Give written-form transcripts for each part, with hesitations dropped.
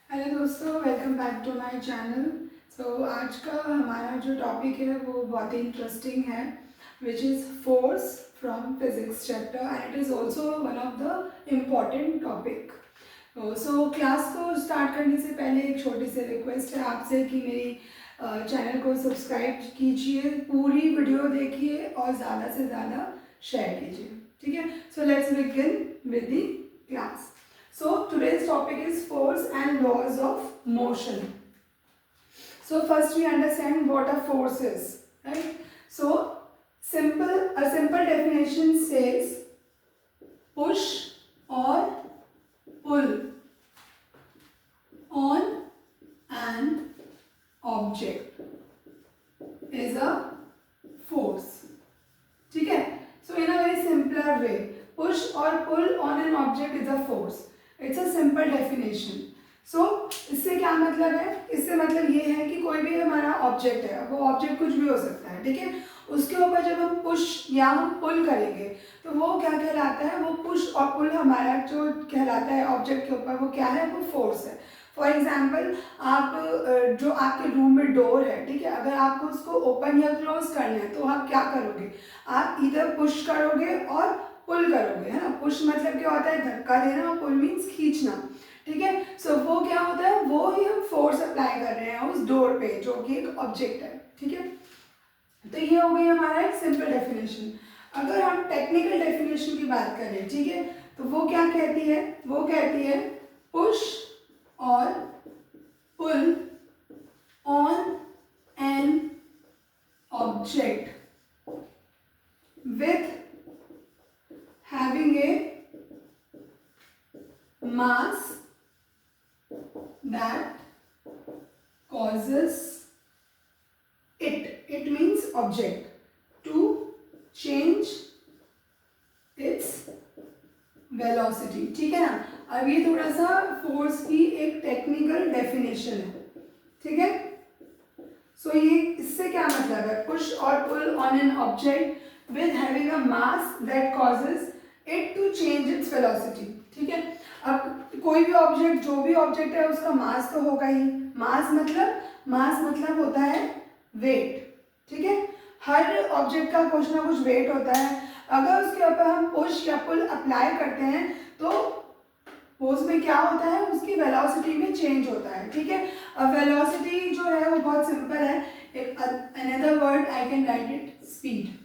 Hello दोस्तों, welcome back to my channel. आज का हमारा जो टॉपिक है वो बहुत ही इंटरेस्टिंग है, which is force from physics chapter and it is also one of the important topic. Class को स्टार्ट करने से पहले एक छोटी सी रिक्वेस्ट है आपसे कि मेरी चैनल को सब्सक्राइब कीजिए, पूरी वीडियो देखिए और ज़्यादा से ज़्यादा शेयर कीजिए। ठीक है, so let's begin with the class. So today's topic is force and laws of motion. So first we understand what a force is, right? So a simple definition says push or pull on an object is a force. ठीक है? So in a very simpler way, push or pull on an object is a force. It's a simple definition. So इससे क्या मतलब है? इससे मतलब ये है कि कोई भी हमारा ऑब्जेक्ट है, वो ऑब्जेक्ट कुछ भी हो सकता है, ठीक है, उसके ऊपर जब हम पुश या हम पुल करेंगे तो वो क्या कहलाता है? वो पुश और पुल हमारा जो कहलाता है ऑब्जेक्ट के ऊपर, वो क्या है? वो फोर्स है. फॉर एग्जाम्पल, आप जो आपके रूम में डोर है, ठीक है, अगर आपको उसको ओपन या क्लोज करना है तो आप क्या करोगे? आप इधर पुश करोगे और पुल करोगे, है ना. पुश मतलब क्या होता है? धक्का देना, और पुल मीन्स खींचना. ठीक है, सो वो क्या होता है? वो ही हम फोर्स अप्लाई कर रहे हैं उस डोर पे जो कि एक ऑब्जेक्ट है. ठीक है, तो ये हो गई हमारा एक सिंपल डेफिनेशन. अगर हम टेक्निकल डेफिनेशन की बात करें, ठीक है, तो वो क्या कहती है? वो कहती है पुश और pull on an object with having a mass that causes it means object to change its velocity. ठीक है ना. अब ये थोड़ा सा फोर्स की एक टेक्निकल डेफिनेशन है. ठीक है, सो ये इससे क्या मतलब है? पुश और pull on an object with having a mass that causes it to change its velocity. ठीक है, अब कोई भी ऑब्जेक्ट, जो भी ऑब्जेक्ट है उसका मास तो होगा ही. मास मतलब होता है वेट. ठीक है, हर ऑब्जेक्ट का कुछ ना कुछ वेट होता है. अगर उसके ऊपर हम पुश या पुल अप्लाई करते हैं तो उसमें क्या होता है? उसकी वेलोसिटी में चेंज होता है. ठीक है, अब वेलोसिटी जो है वो बहुत सिंपल है. Another word I can write it speed.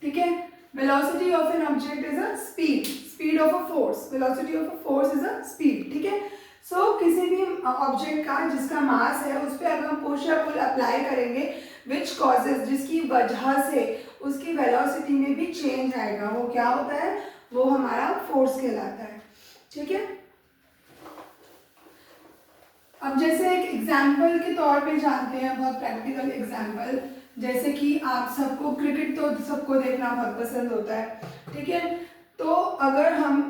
ठीक है, velocity of an object is a speed of a force. Velocity of a force is a speed. ठीक है, सो किसी भी ऑब्जेक्ट का जिसका मास है उस पर अगर हम पुश या पुल अप्लाई करेंगे विच कॉजेज, जिसकी वजह से उसकी वेलोसिटी में भी चेंज आएगा, वो क्या होता है? वो हमारा फोर्स कहलाता है. ठीक है, अब जैसे एक एग्जाम्पल के तौर पे जानते हैं, बहुत प्रैक्टिकल एग्जाम्पल, जैसे कि आप सबको क्रिकेट तो सबको देखना बहुत पसंद होता है. ठीक है, तो अगर हम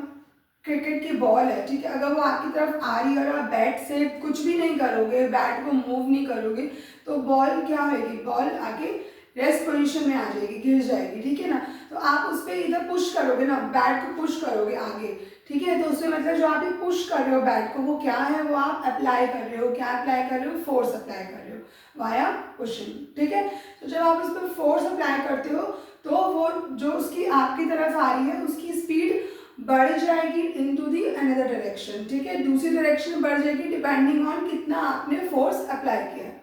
क्रिकेट की बॉल है, ठीक है, अगर वो आपकी तरफ आ रही है और आप बैट से कुछ भी नहीं करोगे, बैट को मूव नहीं करोगे, तो बॉल क्या होगी? बॉल आके रेस्ट पोजीशन में आ जाएगी, गिर जाएगी. ठीक है ना, तो आप उस पर इधर पुश करोगे ना, बैट को पुश करोगे आगे. ठीक है, तो उसमें मतलब जो आप ये पुश कर रहे हो बैट को, वो क्या है? वो आप अप्लाई कर रहे हो. क्या अप्लाई कर रहे हो? फोर्स अप्लाई कर रहे हो वाया पुशिंग. ठीक है, तो जब आप इस पर फोर्स अप्लाई करते हो तो वो जो उसकी आपकी तरफ आ रही है उसकी स्पीड बढ़ जाएगी इनटू दी अनदर डायरेक्शन. ठीक है, दूसरी डायरेक्शन में बढ़ जाएगी डिपेंडिंग ऑन कितना आपने फोर्स अप्लाई किया है.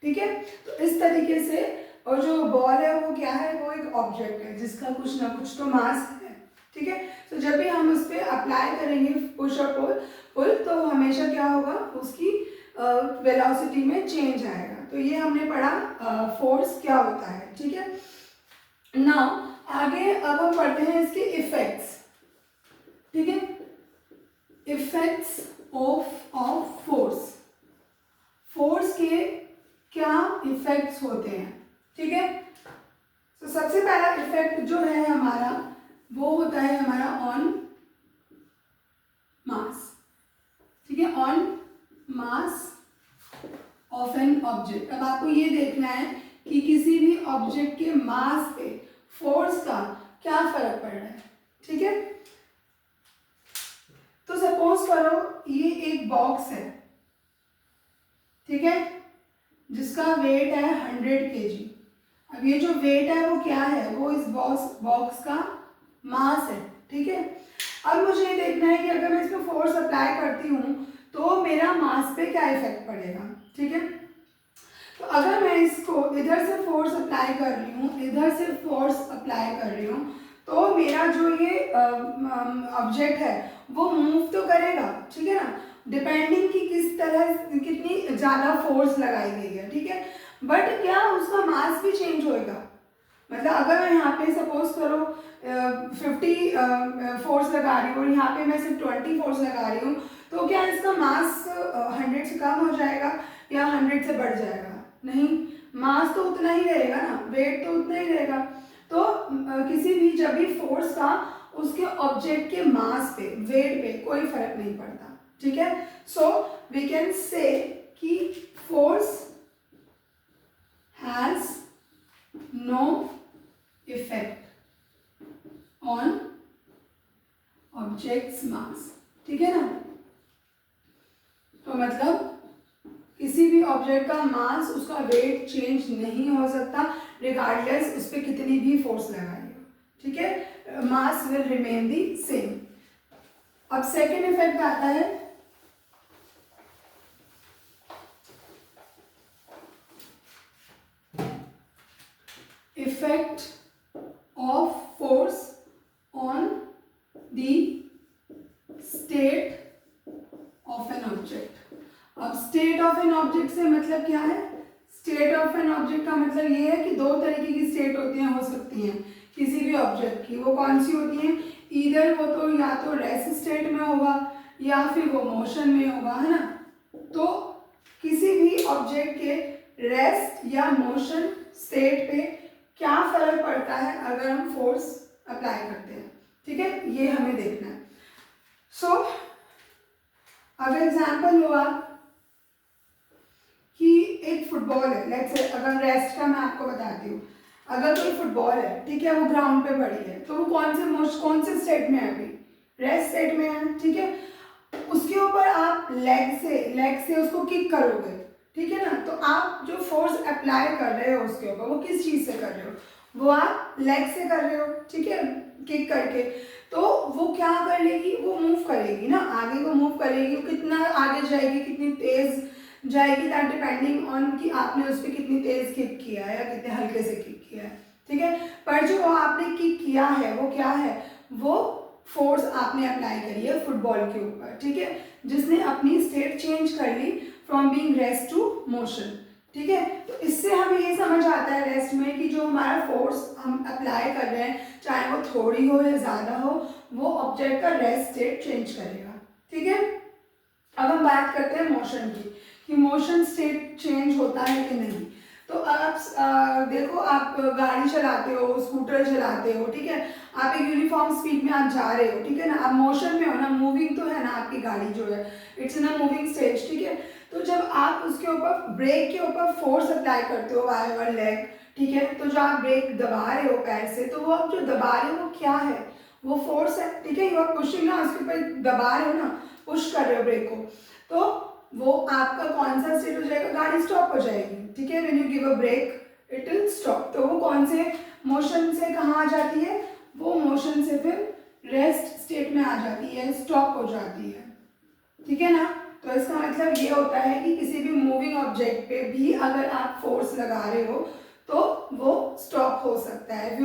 ठीक है, तो इस तरीके से. और जो बॉल है वो क्या है? वो एक ऑब्जेक्ट है जिसका कुछ ना कुछ तो मास है. ठीक है, तो जब भी हम उस पर अप्लाई करेंगे पुश और पुल तो हमेशा क्या होगा? उसकी वेलोसिटी में चेंज आएगा. तो ये हमने पढ़ा फोर्स क्या होता है. ठीक है, नाउ आगे अब हम पढ़ते हैं इसके इफेक्ट्स. ठीक है, इफेक्ट्स ऑफ फोर्स के क्या इफेक्ट्स होते हैं. ठीक है, तो सबसे पहला इफेक्ट जो है हमारा वो होता है हमारा ऑन मास. ठीक है, on mass of an object. अब आपको ये देखना है कि किसी भी ऑब्जेक्ट के मास पे फोर्स का क्या फर्क पड़ रहा है. ठीक है, तो सपोज करो ये एक बॉक्स है. ठीक है, जिसका वेट है 100 kg। अब ये जो वेट है वो क्या है, वो इस बॉक्स का मास है। ठीक है, अब मुझे ये देखना है कि अगर मैं इसमें फोर्स अप्लाई करती हूँ तो मेरा मास पे क्या इफेक्ट पड़ेगा। ठीक है, तो अगर मैं इसको इधर से फोर्स अप्लाई कर रही हूँ, इधर से फोर्स अप्लाई कर रही हूँ, तो मेरा जो ये ऑब्जेक्ट है वो मूव तो करेगा। ठीक है ना, डिपेंडिंग कि किस तरह कितनी ज़्यादा फोर्स लगाई गई है। ठीक है, बट क्या उसका मास भी चेंज होएगा। मतलब अगर मैं यहाँ पे सपोज करो 50 फोर्स लगा रही हूँ और यहाँ पे मैं सिर्फ 20 फोर्स लगा रही हूँ, तो क्या इसका मास 100 से कम हो जाएगा या 100 से बढ़ जाएगा? नहीं, मास तो उतना ही रहेगा ना, वेट तो उतना ही रहेगा। तो किसी भी जब भी फोर्स का उसके ऑब्जेक्ट के मास पे, वेट पे कोई फर्क नहीं पड़ता। ठीक है, सो वी कैन से कि force has no effect on objects mass. ठीक है ना, तो मतलब किसी भी ऑब्जेक्ट का मास, उसका वेट चेंज नहीं हो सकता रिगार्डलेस उस पर कितनी भी फोर्स लगाई हो। ठीक है, mass will remain the same. अब सेकेंड इफेक्ट आता है effect of force on the state of an object. अब स्टेट ऑफ एन ऑब्जेक्ट से मतलब क्या है? स्टेट ऑफ एन ऑब्जेक्ट का मतलब ये है कि दो तरीके की स्टेट होती हैं, हो सकती हैं किसी भी ऑब्जेक्ट की। वो कौन सी होती हैं? इधर वो तो या तो रेस्ट स्टेट में होगा या फिर वो मोशन में होगा, है ना। तो किसी भी ऑब्जेक्ट के रेस्ट या मोशन स्टेट पे क्या फर्क पड़ता है अगर हम फोर्स अप्लाई करते हैं। ठीक है, ये हमें देखना है। सो अगर एग्जाम्पल हुआ कि एक फुटबॉल है, लेट्स से, अगर रेस्ट का मैं आपको बताती हूँ, अगर कोई फुटबॉल है, ठीक है, वो ग्राउंड पे पड़ी है, तो वो कौन से स्टेट में है? अभी रेस्ट स्टेट में है। ठीक है, उसके ऊपर आप लेग से उसको किक करोगे, ठीक है ना, तो आप जो फोर्स अप्लाई कर रहे हो उसके ऊपर, वो किस चीज़ से कर रहे हो? वो आप लेग से कर रहे हो। ठीक है, किक करके, तो वो क्या कर लेगी? वो मूव करेगी ना, आगे को मूव करेगी। वो कितना आगे जाएगी, कितनी तेज जाएगी, दैट डिपेंडिंग ऑन कि आपने उस पर कितनी तेज किक किया है या कितने हल्के से किक किया है। ठीक है, पर जो आपने किक किया है वो क्या है? वो फोर्स आपने अप्लाई करी है फुटबॉल के ऊपर। ठीक है, जिसने अपनी स्टेट चेंज कर ली from being rest to motion. ठीक है, तो इससे हमें ये समझ आता है रेस्ट में कि जो हमारा फोर्स हम अप्लाई कर रहे हैं, चाहे वो थोड़ी हो या ज़्यादा हो, वो ऑब्जेक्ट का रेस्ट स्टेट चेंज करेगा। ठीक है, अब हम बात करते हैं मोशन की, कि मोशन स्टेट चेंज होता है कि नहीं। तो आप देखो, आप गाड़ी चलाते हो, स्कूटर चलाते हो, ठीक है, आप एक यूनिफॉर्म स्पीड में आप जा रहे हो, ठीक है ना, आप मोशन में हो ना, मूविंग तो है ना आपकी गाड़ी जो है, it's in a moving stage. ठीक है, तो जब आप उसके ऊपर ब्रेक के ऊपर फोर्स अप्लाई करते हो बाय वन लेग, ठीक है, तो जो आप ब्रेक दबा रहे हो पैर से, तो वो आप जो दबा रहे हो वो क्या है? वो फोर्स है। ठीक है, यू आर पुशिंग ना, उसके ऊपर दबा रहे हो ना, पुश कर रहे हो ब्रेक को, तो वो आपका कौन सा स्टेट हो जाएगा? गाड़ी स्टॉप हो जाएगी। ठीक है, when you give a brake it will stop. तो वो कौन से मोशन से कहाँ आ जाती है? वो मोशन से फिर रेस्ट स्टेट में आ जाती है, स्टॉप हो जाती है। ठीक है ना, तो इसका मतलब ये होता है कि किसी भी मूविंग ऑब्जेक्ट पे भी अगर आप फोर्स लगा रहे हो तो वो स्टॉप हो सकता है।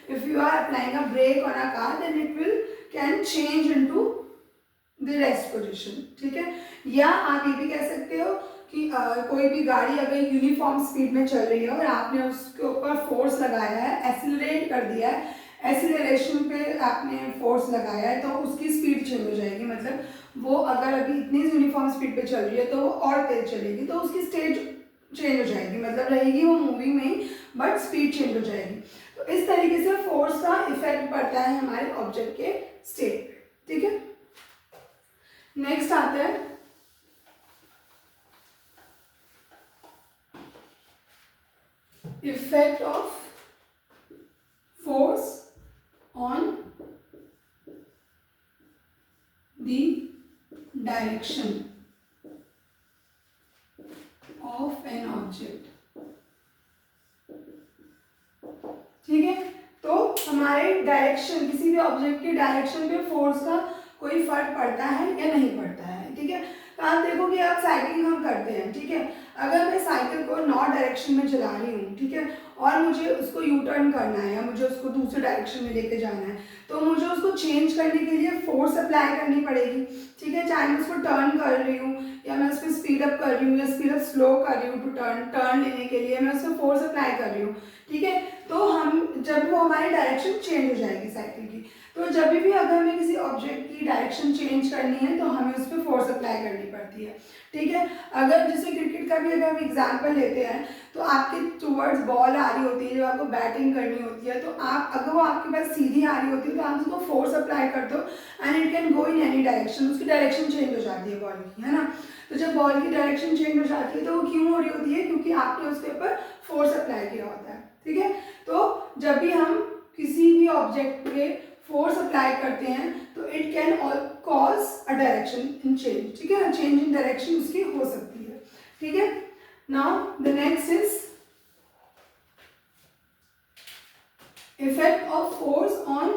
If you are applying a brake on a car, then it will can change into the rest position. ठीक है, या आप ये भी कह सकते हो कि कोई भी गाड़ी अगर यूनिफॉर्म स्पीड में चल रही है और आपने उसके ऊपर फोर्स लगाया है, एक्सीलरेट कर दिया है, एक्सीलरेशन पे आपने फोर्स लगाया है, तो उसकी स्पीड चेंज हो जाएगी। मतलब वो अगर अभी इतनी यूनिफॉर्म स्पीड पे चल रही है तो वो और तेज चलेगी, तो उसकी स्टेट चेंज हो जाएगी, मतलब रहेगी वो मूविंग में ही, बट स्पीड चेंज हो जाएगी। तो इस तरीके से फोर्स का इफेक्ट पड़ता है हमारे ऑब्जेक्ट के स्टेट पे। ठीक है, नेक्स्ट आता है effect of force on the direction of an object. ठीक है, तो हमारे डायरेक्शन, किसी भी ऑब्जेक्ट की डायरेक्शन पे फोर्स का कोई फर्क पड़ता है या नहीं पड़ता है। ठीक है, तो आप देखो कि आप साइकिलिंग हम करते हैं। ठीक है, अगर मैं साइकिल को नॉर्थ डायरेक्शन में चला रही हूँ, ठीक है, और मुझे उसको यू टर्न करना है या मुझे उसको दूसरे डायरेक्शन में लेके जाना है, तो मुझे उसको चेंज करने के लिए फोर्स अप्लाई करनी पड़ेगी। ठीक है, चाहे मैं उसको टर्न कर रही हूँ या मैं उस पर स्पीड अप कर रही हूँ या स्पीड अप स्लो कर रही हूँ, टू टर्न लेने के लिए मैं उसमें फोर्स अप्लाई कर रही हूँ। ठीक है, तो हम जब वो हमारी डायरेक्शन चेंज हो जाएगी साइकिल की, तो जब भी अगर हमें किसी ऑब्जेक्ट की डायरेक्शन चेंज करनी है तो हमें उस पर फोर्स अप्लाई करनी पड़ती है। ठीक है, अगर जैसे क्रिकेट का भी अगर हम एग्जाम्पल लेते हैं, तो आपके टूवर्ड्स बॉल आ रही होती है, जब आपको बैटिंग करनी होती है, तो आप अगर वो आपके पास सीधी आ रही होती है तो आप उसको फोर्स अप्लाई करते हो and it can go in any direction, उसकी डायरेक्शन चेंज हो जाती है बॉल की, है ना। तो जब बॉल की डायरेक्शन चेंज हो जाती है तो वो क्यों हो रही होती है, क्योंकि आपने उसके ऊपर फोर्स अप्लाई किया होता है। ठीक है, तो जब भी हम किसी भी ऑब्जेक्ट पे फोर्स अप्लाई करते हैं तो it can cause a direction in change. ठीक है ना, चेंज इन डायरेक्शन उसकी हो सकती है। ठीक है, now the next is effect of force on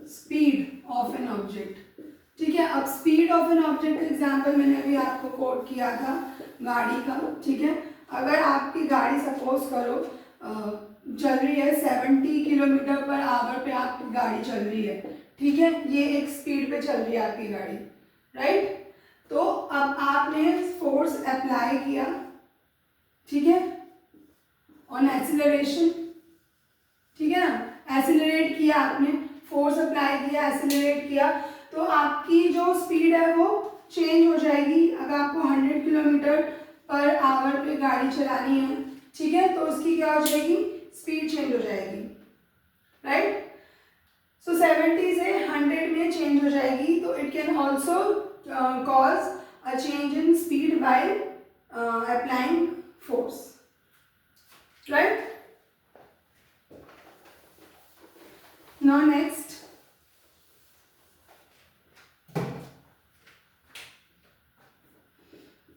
speed of an object. ठीक है, अब स्पीड ऑफ एन ऑब्जेक्ट का एग्जाम्पल मैंने अभी आपको कोट किया था गाड़ी का। ठीक है, अगर आपकी गाड़ी सपोज करो चल रही है 70 किलोमीटर पर आवर पे आपकी गाड़ी चल रही है। ठीक है, ये एक स्पीड पे चल रही है आपकी गाड़ी, राइट। तो अब आपने फोर्स अप्लाई किया, ठीक है, ऑन एक्सीलरेशन। ठीक है ना, एक्सीलरेट किया आपने, फोर्स अप्लाई किया, एक्सीलरेट किया, तो आपकी जो स्पीड है वो चेंज हो जाएगी। अगर आपको 100 किलोमीटर पर आवर पे गाड़ी चलानी है, ठीक है, तो उसकी क्या हो जाएगी, स्पीड चेंज हो जाएगी, राइट। सो 70 से 100 में चेंज हो जाएगी। तो it can also cause a change in speed by applying force, right. Now next,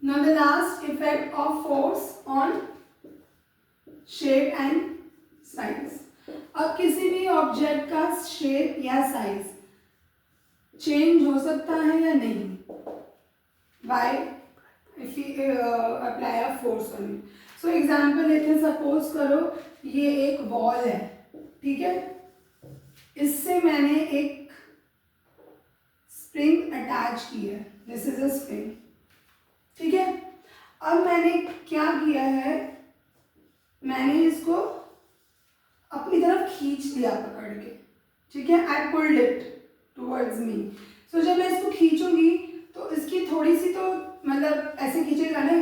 now the last effect of force on shape and size. अब किसी भी ऑब्जेक्ट का शेप या साइज चेंज हो सकता है या नहीं by if you apply a force on it. So example लेते हैं, सपोज करो ये एक बॉल है, ठीक है, इससे मैंने एक स्प्रिंग अटैच की है, दिस इज अ स्प्रिंग। ठीक है, अब मैंने क्या किया है, मैंने इसको अपनी तरफ खींच लिया पकड़ के। ठीक है, I pulled it towards me. So जब मैं इसको खींचूंगी तो इसकी थोड़ी सी तो मतलब ऐसे खींचेगा ना,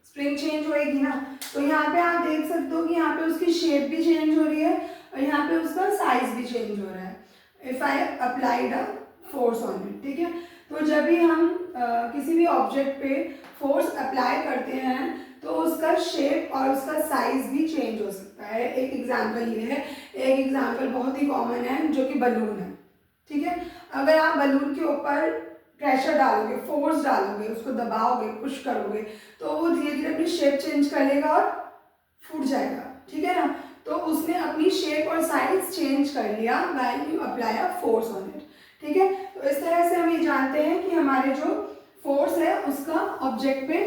स्प्रिंग चेंज होएगी ना। तो यहाँ पे आप देख सकते हो कि यहाँ पे उसकी शेप भी चेंज हो रही है और यहाँ पे उसका साइज भी चेंज हो रहा है if I applied a force on it. ठीक है, तो जब भी हम किसी भी ऑब्जेक्ट पे फोर्स अप्लाई करते हैं तो उसका शेप और उसका साइज भी चेंज हो सकता है। एक एग्जांपल ये है, एक एग्जांपल बहुत ही कॉमन है जो कि बलून है। ठीक है, अगर आप बलून के ऊपर प्रेशर डालोगे, फोर्स डालोगे, उसको दबाओगे, पुश करोगे, तो वो धीरे धीरे अपनी शेप चेंज करेगा और फूट जाएगा। ठीक है ना, तो उसने अपनी शेप और साइज चेंज कर लिया when you apply a force on it. ठीक है, तो इस तरह से हम ये जानते हैं कि हमारे जो फोर्स है उसका ऑब्जेक्ट पे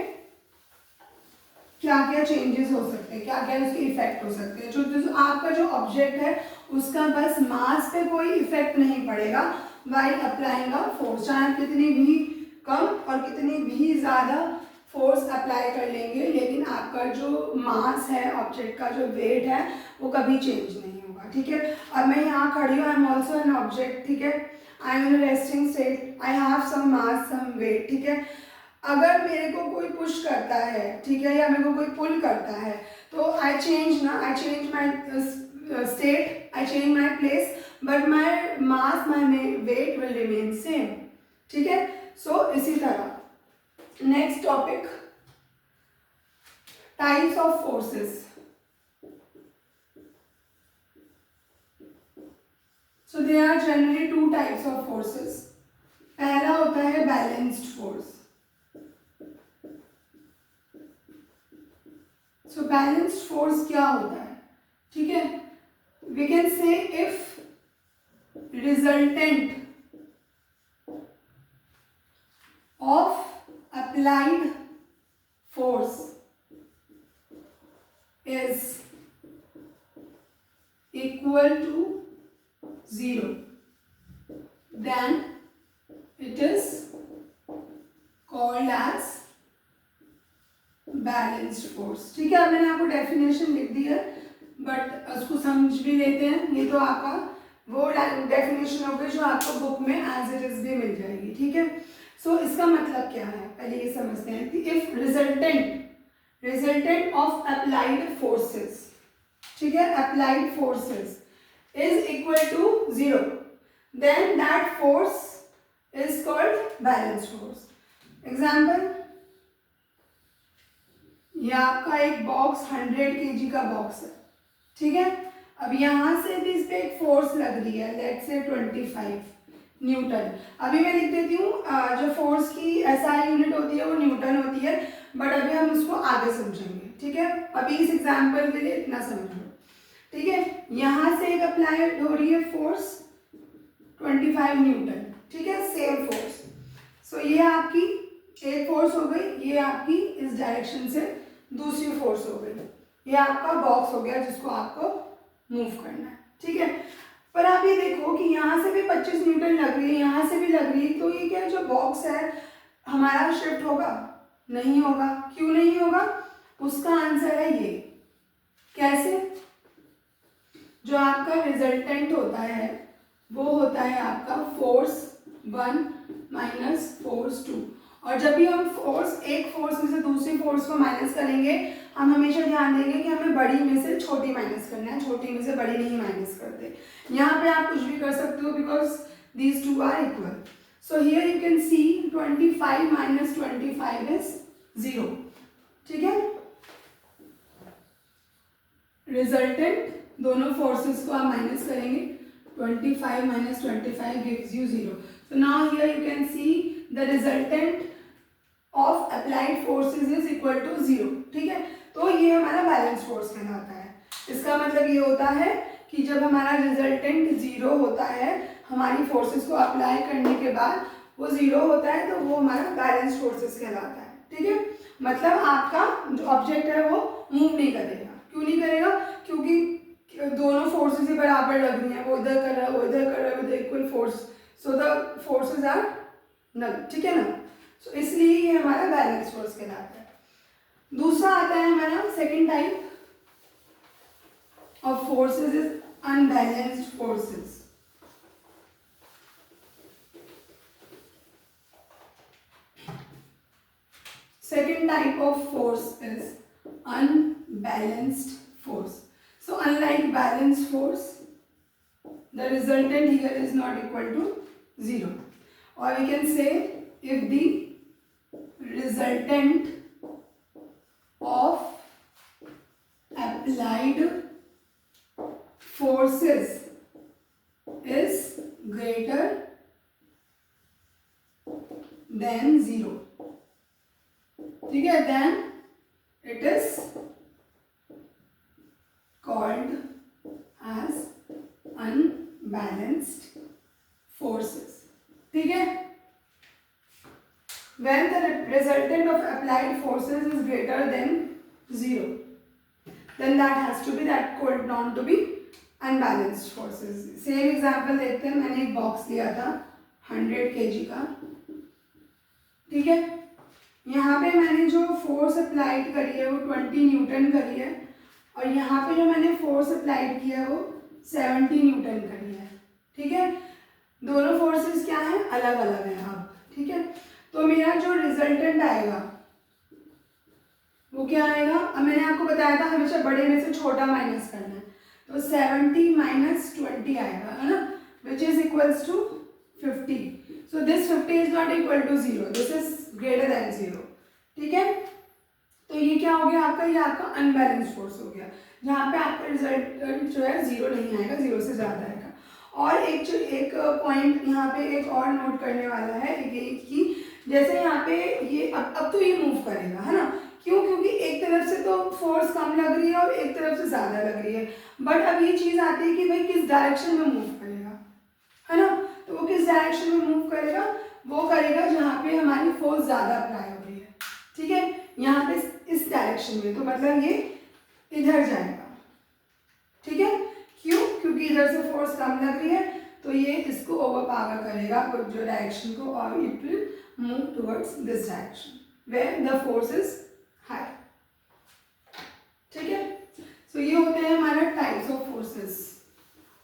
क्या क्या चेंजेस हो सकते हैं, क्या क्या उसके इफेक्ट हो सकते हैं। जो आपका जो ऑब्जेक्ट है उसका बस मास पे कोई इफेक्ट नहीं पड़ेगा व्हाइल अप्लाइंग अ फोर्स। चाहे कितनी भी कम और कितनी भी ज़्यादा फोर्स अप्लाई कर लेंगे, लेकिन आपका जो मास है, ऑब्जेक्ट का जो वेट है, वो कभी चेंज नहीं होगा। ठीक है, अब मैं यहाँ खड़ी हूँ, I am also an object. ठीक है, I am in resting state, I have some mass, some weight. ठीक है, अगर मेरे को कोई पुश करता है, ठीक है, या मेरे को कोई पुल करता है, तो I change my state, I change my place, but my mass, my weight will remain same. ठीक है, सो इसी तरह next topic, types of forces. So there are generally two types of forces. पहला होता है balanced force. So balanced force क्या होता है, ठीक है, we can say if resultant of applied force is equal to 0, then it is called as balanced force. ठीक है, अब मैंने आपको डेफिनेशन लिख दी है, बट उसको समझ भी लेते हैं। ये तो आपका वो डेफिनेशन हो गई जो आपको बुक में एज इट इज भी मिल जाएगी, ठीक है। सो इसका मतलब क्या है, पहले ये समझते हैं कि if resultant of applied forces, ठीक है, applied forces is equal to 0, then that force is called balanced force. Example, ये आपका एक बॉक्स 100 kg का बॉक्स है, ठीक है। अब यहाँ से भी इस पे एक फोर्स लग रही है, लेट्स से 25 न्यूटन। अभी मैं लिख देती हूँ, जो फोर्स की एसआई यूनिट होती है वो न्यूटन होती है, बट अभी हम उसको आगे समझेंगे, ठीक है। अभी इस एग्जाम्पल के लिए इतना समझ लो, ठीक है। यहाँ से एक अप्लाइड हो रही है फोर्स 25 न्यूटन, ठीक है, सेम फोर्स। सो ये आपकी एक फोर्स हो गई, ये आपकी इस डायरेक्शन से दूसरी फोर्स हो गई, ये आपका बॉक्स हो गया जिसको आपको मूव करना है, ठीक है। पर आप ये देखो कि यहाँ से भी 25 न्यूटन लग रही है, यहाँ से भी लग रही है, तो ये क्या जो बॉक्स है हमारा शिफ्ट होगा? नहीं होगा। क्यों नहीं होगा? उसका आंसर है ये। कैसे? जो आपका रिजल्टेंट होता है वो होता है आपका फोर्स 1 माइनस फोर्स 2, और जब भी हम एक फोर्स में से दूसरी फोर्स को माइनस करेंगे, हम हमेशा ध्यान देंगे कि हमें बड़ी में से छोटी माइनस करना है, छोटी में से बड़ी नहीं माइनस करते। यहाँ पे आप कुछ भी कर सकते हो because these two are equal. So here you can see 25 minus 25 is 0, ठीक है। रिजल्टेंट दोनों फोर्सेस को आप माइनस करेंगे, 25 minus 25 gives you 0. So now here you can see the resultant of applied forces is equal to 0. ठीक है, तो ये हमारा बैलेंस फोर्स कहलाता है। इसका मतलब ये होता है कि जब हमारा रिजल्टेंट 0 होता है, हमारी फोर्सेस को अप्लाई करने के बाद वो 0 होता है, तो वो हमारा बैलेंस फोर्सेस कहलाता है। ठीक है, मतलब आपका जो ऑब्जेक्ट है वो मूव नहीं करेगा। क्यों नहीं करेगा? क्योंकि दोनों फोर्सेस ही बराबर लग रही हैं, वो इधर कर रहा है, वो इधर कर रहा है with equal force, so the forces are null. ठीक है ना, सो इसलिए ये हमारा बैलेंस फोर्स कहलाता है। दूसरा आता है हमारा second type of forces is unbalanced forces. Second type of force is unbalanced force. So unlike balanced force, the resultant here is not equal to 0. Or we can say if the resultant of applied forces is greater than 0. ठीक है, then it is called as unbalanced forces. ठीक है, when the resultant of applied forces is greater than 0, then that has to be, that called known to be unbalanced forces. Same example देखते हैं। मैंने एक box लिया था 100 kg का, ठीक है। यहाँ पे मैंने जो फोर्स अप्लाइड करी है वो 20 न्यूटन करी है, और यहाँ पे जो मैंने फोर्स अप्लाइड किया है वो 70 न्यूटन करी है। ठीक है, दोनों फोर्सेस क्या हैं? अलग अलग हैं अब। ठीक है, तो मेरा जो रिजल्टेंट आएगा वो क्या आएगा? अब मैंने आपको बताया था हमेशा बड़े में से छोटा माइनस करना है, तो 70 माइनस 20 आएगा, है ना, which is equals to 50. So this 50 is not equal to 0. This is greater than 0. ठीक है, तो ये क्या हो गया आपका? ये आपका अनबैलेंस फोर्स हो गया, जहाँ पे आपका रिजल्ट जो है 0 नहीं आएगा, 0 से ज़्यादा आएगा। और एक पॉइंट यहाँ पे एक और नोट करने वाला है ये कि जैसे यहाँ पे ये अब तो ये मूव करेगा, है ना। क्यों? क्योंकि एक तरफ से तो फोर्स कम लग रही है और एक तरफ से ज़्यादा लग रही है, बट अब ये चीज़ आती है कि भाई किस डायरेक्शन में मूव करेगा, है ना। तो वो किस डायरेक्शन में मूव करेगा, वो करेगा जहाँ पे हमारी फोर्स ज़्यादा अप्लाई हो रही है, ठीक है, यहाँ पे इस डायरेक्शन में, तो मतलब ये इधर जाएगा, ठीक है। क्यों? क्योंकि इधर से फोर्स कम लग रही है, तो ये इसको ओवर पावर करेगा जो डायरेक्शन को, और it will move towards this direction where the force is high, ठीक है। सो ये होते हैं हमारा टाइप्स ऑफ फोर्सेस।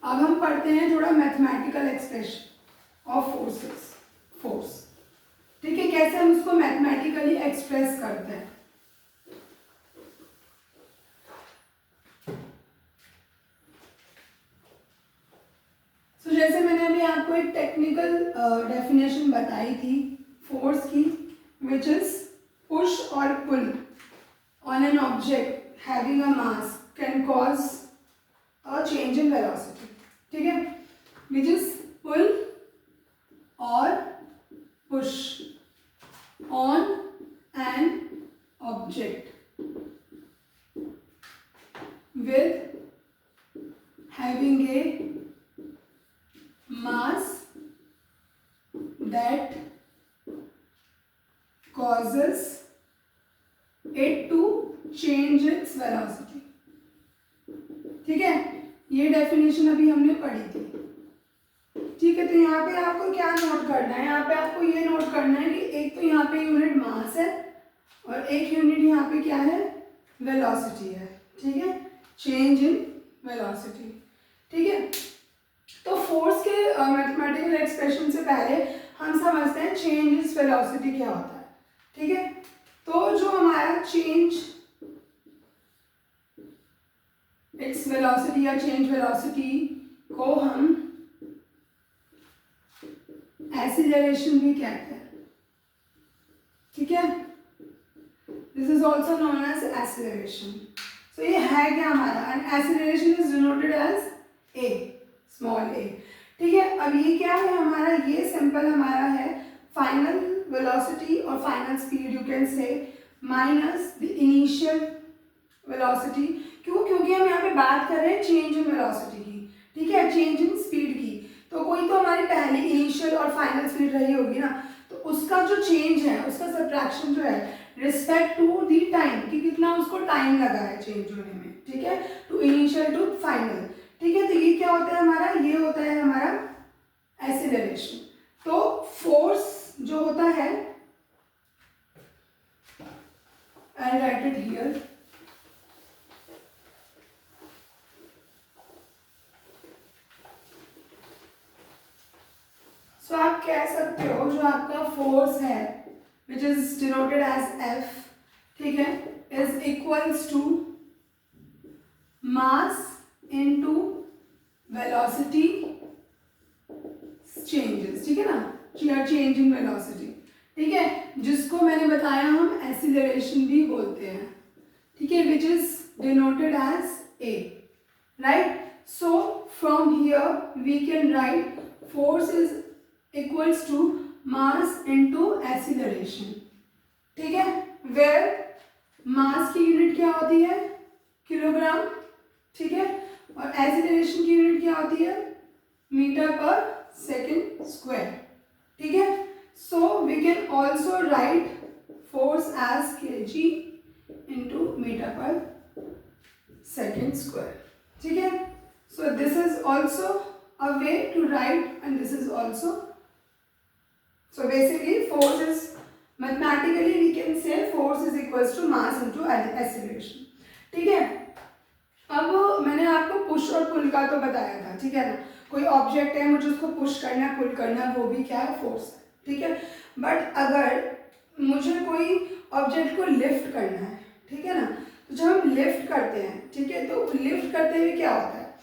अब हम पढ़ते हैं थोड़ा मैथमेटिकल एक्सप्रेशन ऑफ फोर्स, ठीक है, कैसे हम उसको मैथमेटिकली एक्सप्रेस करते हैं। तो जैसे मैंने अभी आपको एक टेक्निकल डेफिनेशन बताई थी फोर्स की, विच इज पुश और pull on an object having a mass can cause a change in velocity, ठीक है, विच इज पुल और push on an object with having a mass that causes it to change its velocity, ठीक है। ये definition अभी हमने पढ़ी थी, ठीक है। तो यहाँ पे आपको क्या नोट करना है, यहाँ पे आपको ये नोट करना है कि एक तो यहाँ पे यूनिट मास है और एक यूनिट यहाँ पे क्या है, वेलोसिटी है, ठीक है, चेंज इन वेलोसिटी, ठीक है। तो फोर्स के मैथमेटिकल एक्सप्रेशन से पहले हम समझते हैं चेंज इन वेलोसिटी क्या होता है, ठीक है। तो जो हमारा चेंज इट्स वेलोसिटी या चेंज वेलोसिटी को हम एक्सीलरेशन भी कहते हैं, ठीक है, this is also known as acceleration. So ये है क्या हमारा, and acceleration is denoted as A, small A, ठीक है। अब ये क्या है हमारा, ये सिंपल हमारा है फाइनल वेलोसिटी और final speed, you can say minus the initial velocity. क्यों? क्योंकि हम यहाँ पे बात कर रहे हैं चेंज इन वेलोसिटी की, ठीक है, चेंज इन स्पीड की। तो कोई तो हमारी पहली इनिशियल और फाइनल स्पीड रही होगी ना, तो उसका जो चेंज है, उसका सब्ट्रैक्शन जो है रिस्पेक्ट टू दी टाइम, कि कितना उसको टाइम लगा है चेंज होने में, ठीक है, टू इनिशियल टू फाइनल, ठीक है। तो ये क्या होता है हमारा, ये होता है हमारा एक्सीलरेशन। तो फोर्स जो होता है, I write it here, so आप कह सकते हो जो आपका फोर्स है which is denoted as F, ठीक है, is equals to mass into velocity changes, ठीक है ना, चेंज इन वेलोसिटी, ठीक है, जिसको मैंने बताया हम एक्सीलरेशन भी बोलते हैं, ठीक है, which is denoted as A, right. So from here we can write force is equals to mass into acceleration, ठीक है, वेयर मास की यूनिट क्या होती है, किलोग्राम, ठीक है, और एक्सीलरेशन की यूनिट क्या होती है, मीटर पर सेकेंड स्क्वायर, ठीक है। So we can also write force as kg into metre per second square, ठीक है। So this is also a way to write, and this is also, so basically force is mathematically we can say force is equals to mass into acceleration, ठीक है। अब मैंने आपको push और पुल का तो बताया था, ठीक है ना, कोई ऑब्जेक्ट है, मुझे उसको पुश करना है, पुल करना है, वो भी क्या है, फोर्स है, ठीक है। बट अगर मुझे कोई ऑब्जेक्ट को लिफ्ट करना है, ठीक है ना, तो जब हम लिफ्ट करते हैं, ठीक है, तो लिफ्ट करते हुए क्या होता है,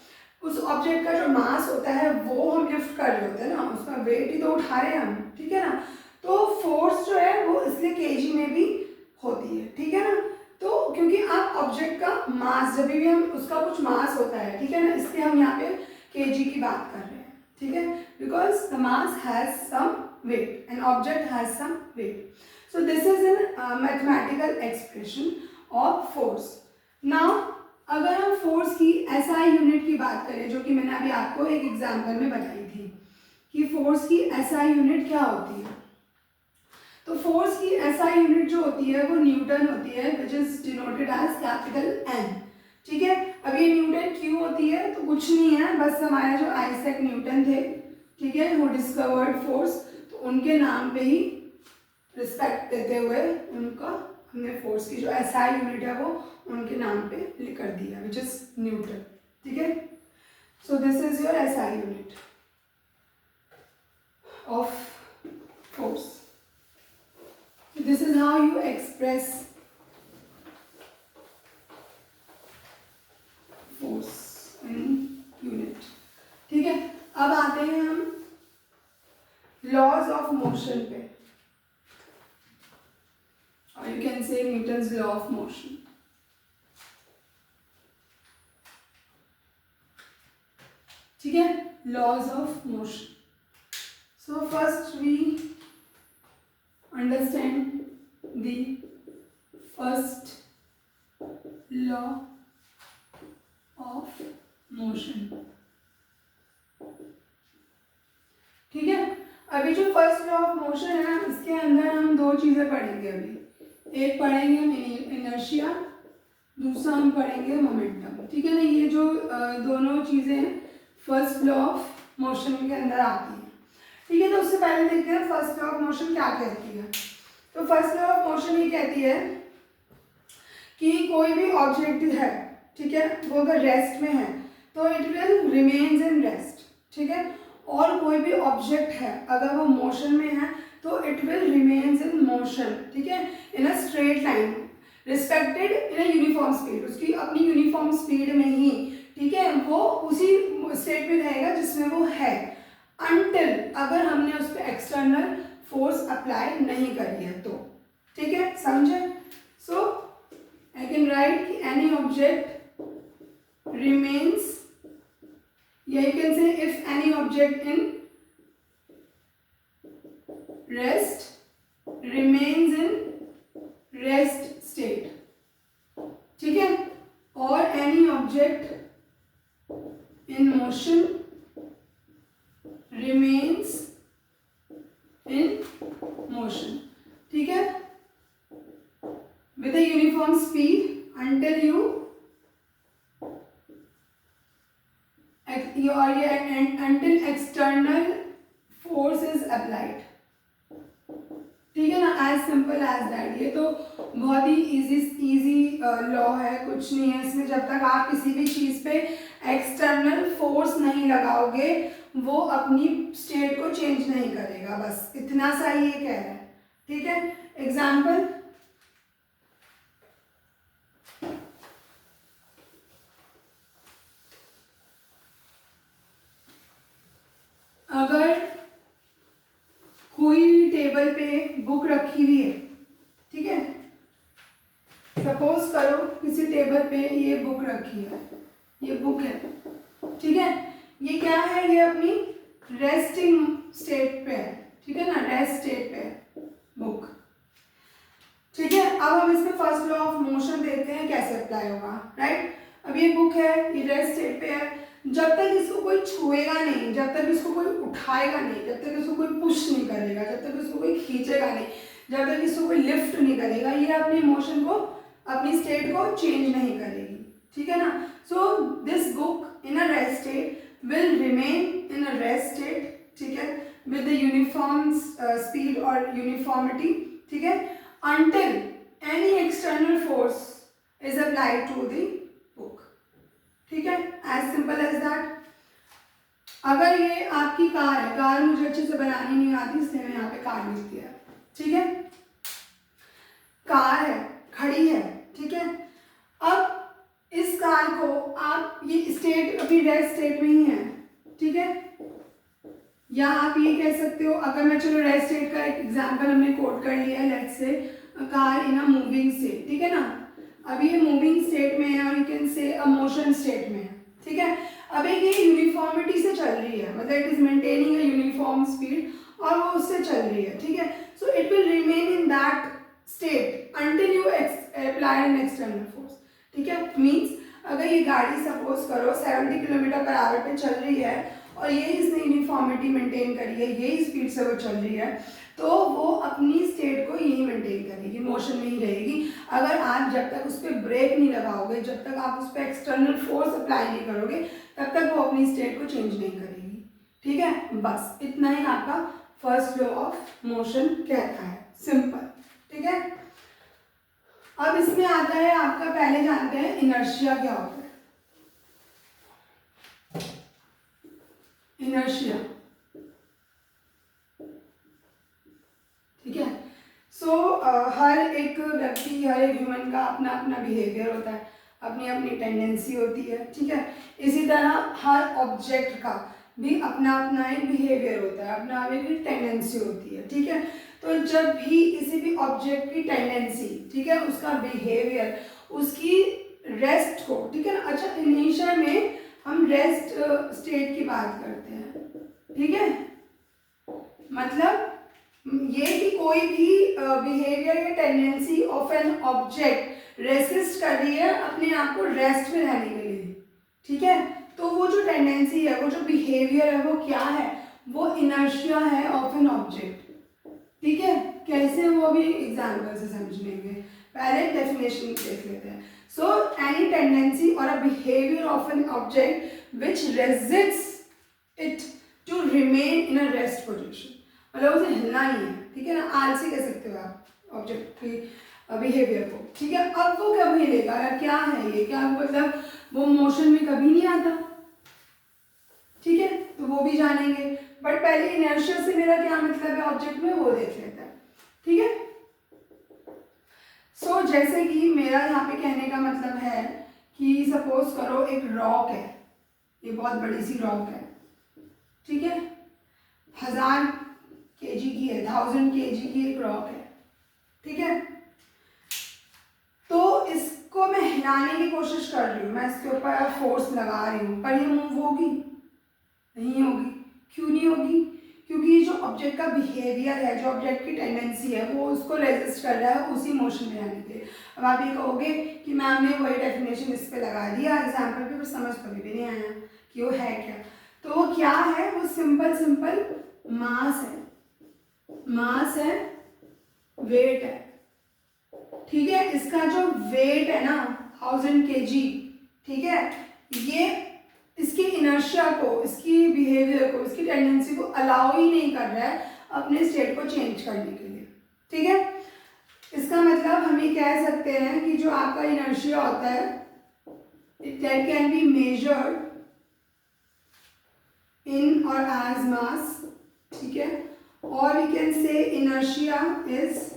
उस ऑब्जेक्ट का जो मास होता है वो हम लिफ्ट कर रहे होते हैं ना, उसका वेट ही तो उठा रहे हैं हम, ठीक है ना। तो फोर्स जो है वो इसलिए kg में भी होती है, ठीक है ना। तो क्योंकि आप ऑब्जेक्ट का मास, जब भी हम उसका कुछ मास होता है, ठीक है ना, इसलिए हम यहाँ पे kg की बात कर रहे हैं, ठीक है, because the mass has some weight, an object has some weight. So this is an mathematical expression of force. Now अगर हम फोर्स की एसआई यूनिट की बात करें, जो कि मैंने अभी आपको एक एग्जाम्पल में बताई थी कि फोर्स की एसआई यूनिट क्या होती है, तो फोर्स की एसआई यूनिट जो होती है वो न्यूटन होती है, which is denoted as capital N. ठीक है, अब ये न्यूटन क्यों होती है, तो कुछ नहीं है, बस हमारे जो आइजैक न्यूटन थे, ठीक है, वो डिस्कवर्ड फोर्स, तो उनके नाम पे ही रिस्पेक्ट देते हुए उनका हमने फोर्स की जो एसआई यूनिट है वो उनके नाम पे लिख कर दिया, विच इज न्यूटन। ठीक है, so this is your SI unit of force. This is how you express force in unit. ठीक है, अब आते हैं हम laws of motion पे, or you can say Newton's law of motion. ठीक है, laws of motion. So first we understand the first law of motion. ठीक है, अभी जो फर्स्ट लॉ ऑफ मोशन है ना, इसके अंदर हम दो चीजें पढ़ेंगे। अभी एक पढ़ेंगे हम इनर्शिया, दूसरा हम पढ़ेंगे मोमेंटम। ठीक है ना, ये जो दोनों चीजें फर्स्ट लॉ ऑफ मोशन के अंदर आती हैं। ठीक है, तो उससे पहले देखते हैं फर्स्ट लॉ ऑफ मोशन क्या कहती है। तो फर्स्ट लॉ ऑफ मोशन ये कहती है कि कोई भी ऑब्जेक्ट है, ठीक है, वो अगर रेस्ट में है तो it will remains in rest. ठीक है, और कोई भी ऑब्जेक्ट है अगर वो मोशन में है तो it will remains in motion. ठीक है, in a straight line respected in a uniform speed, उसकी अपनी यूनिफॉर्म स्पीड में ही, ठीक है, वो उसी स्टेट में रहेगा जिसमें वो है, अनटिल अगर हमने उस पर एक्सटर्नल फोर्स अप्लाई नहीं करी है तो। ठीक है, समझे? सो आई कैन राइट कि एनी ऑब्जेक्ट रिमेन्स, या you can say if any object in rest remains in rest state, ठीक है, और any object in motion remains in motion. ठीक है, with a uniform speed until you until external force is applied. ठीक है ना, as simple as that. ये तो बहुत ही इजी लॉ है, कुछ नहीं है इसमें। जब तक आप किसी भी चीज़ पे एक्सटर्नल फोर्स नहीं लगाओगे वो अपनी स्टेट को चेंज नहीं करेगा, बस इतना सा ही ये कह रहा है। ठीक है, एग्जाम्पल, अगर कोई टेबल पे बुक रखी हुई है, ठीक है, सपोज करो किसी टेबल पे ये बुक रखी है, ये बुक है, ठीक है, ये क्या है, ये अपनी रेस्टिंग स्टेट पे है, ठीक है ना, रेस्ट स्टेट पे है बुक। ठीक है, अब हम इसमें फर्स्ट लॉ ऑफ मोशन देखते हैं कैसे अप्लाई होगा। राइट, अब ये बुक है, ये रेस्ट स्टेट पे है, जब तक इसको कोई छुएगा नहीं, जब तक इसको कोई उठाएगा नहीं, जब तक इसको कोई पुश नहीं करेगा, जब तक इसको कोई खींचेगा नहीं, जब तक इसको कोई लिफ्ट नहीं करेगा, ये अपनी मोशन को, अपनी स्टेट को चेंज नहीं करेगी। ठीक है ना, so this book in a rest state will remain in a rest state, ठीक है, with the uniform speed or uniformity, ठीक है, until any external force is applied to the book. ठीक है, as simple as that. अगर ये आपकी car है, कार मुझे अच्छे से बनानी नहीं आती इसलिए मैं यहाँ पे कार लिख दिया। ठीक है, कार है, खड़ी है, ठीक है, अब इस कार को आप, ये स्टेट अभी रेस्ट स्टेट में ही है, ठीक है, या आप ये कह सकते हो, अगर मैं, चलो रेस्ट स्टेट का एक एग्जांपल हमने कोट कर लिया है, let's say car in a moving state, ठीक है ना, अभी ये मूविंग स्टेट में है और you can say a motion state में है। ठीक है, अब एक ये यूनिफॉर्मिटी से चल रही है, मतलब it is maintaining a uniform speed और वो उससे चल रही है। ठीक है, so it will remain in that state until you apply an external force. ठीक है, मीन्स अगर ये गाड़ी सपोज करो 70 किलोमीटर पर आवर पे चल रही है और ये इसने यूनिफॉर्मिटी मेंटेन करी है, यही स्पीड से वो चल रही है, तो वो अपनी स्टेट को यही मेंटेन करेगी, मोशन में ही रहेगी। अगर आप जब तक उस पर ब्रेक नहीं लगाओगे, जब तक आप उस पर एक्सटर्नल फोर्स अप्लाई नहीं करोगे, तब तक वो अपनी स्टेट को चेंज नहीं करेगी। ठीक है, बस इतना ही आपका फर्स्ट लॉ ऑफ मोशन कहता है, सिंपल। ठीक है, अब इसमें आता है आपका, पहले जानते हैं इनर्शिया क्या होता है। इनर्शिया, ठीक है। सो हर एक व्यक्ति, हर एक ह्यूमन का अपना अपना बिहेवियर होता है, अपनी अपनी टेंडेंसी होती है। ठीक है, इसी तरह हर ऑब्जेक्ट का भी अपना अपना एक बिहेवियर होता है, अपना एक टेंडेंसी होती है। ठीक है, तो जब भी किसी भी ऑब्जेक्ट की टेंडेंसी, ठीक है, उसका बिहेवियर, उसकी रेस्ट को, ठीक है ना, अच्छा इनिशियल में हम रेस्ट स्टेट की बात करते हैं। ठीक है, मतलब ये कि कोई भी बिहेवियर या tendency of an object resist कर रही है अपने आप को रेस्ट में रहने के लिए। ठीक है, तो वो जो टेंडेंसी है, वो जो बिहेवियर है, वो क्या है, वो इनर्शिया है ऑफ एन ऑब्जेक्ट। ठीक है, कैसे, वो भी एग्जाम्पल से समझ लेंगे, पहले डेफिनेशन देख लेते हैं। सो एनी टेंडेंसी और a behaviour of an object which resists it to remain in a rest position, मतलब उसे हिलना नहीं है। ठीक है ना, आलसी कह सकते हो आप ऑब्जेक्ट की बिहेवियर को। ठीक है, अब वो कब हिलेगा या क्या है ये, क्या मतलब वो मोशन में कभी नहीं आता। ठीक है, तो वो भी जानेंगे, बट पहले इनर्शिया से मेरा क्या मतलब है ऑब्जेक्ट में, वो देख लेते हैं। ठीक है, सो जैसे कि मेरा यहाँ पे कहने का मतलब है कि सपोज करो एक रॉक है, ये बहुत बड़ी सी रॉक है। ठीक है, 1000 kg की है, 1000 kg की एक रॉक है। ठीक है, तो इसको मैं हिलाने की कोशिश कर रही हूँ, मैं इसके ऊपर फोर्स लगा रही हूँ, पर ये मूव होगी नहीं होगी। क्यों नहीं होगी? क्योंकि ये जो ऑब्जेक्ट का बिहेवियर है, जो ऑब्जेक्ट की टेंडेंसी है, वो उसको रेजिस्ट कर रहा है उसी मोशन में आने के लिए। अब आप ये कहोगे कि मैम ने वही डेफिनेशन इस पे लगा दिया एग्जाम्पल पे, पर समझ कभी भी नहीं आया कि वो है क्या। तो वो क्या है, वो सिंपल सिंपल मास है, मास है, वेट है। ठीक है, इसका जो वेट है ना 1000 kg, ठीक है, ये इसकी इनर्शिया को, इसकी बिहेवियर को, इसकी टेंडेंसी को अलाउ ही नहीं कर रहा है अपने स्टेट को चेंज करने के लिए। ठीक है, इसका मतलब हम ये कह सकते हैं कि जो आपका इनर्शिया होता है, that can be measured in और एज मास। ठीक है, और we can say inertia is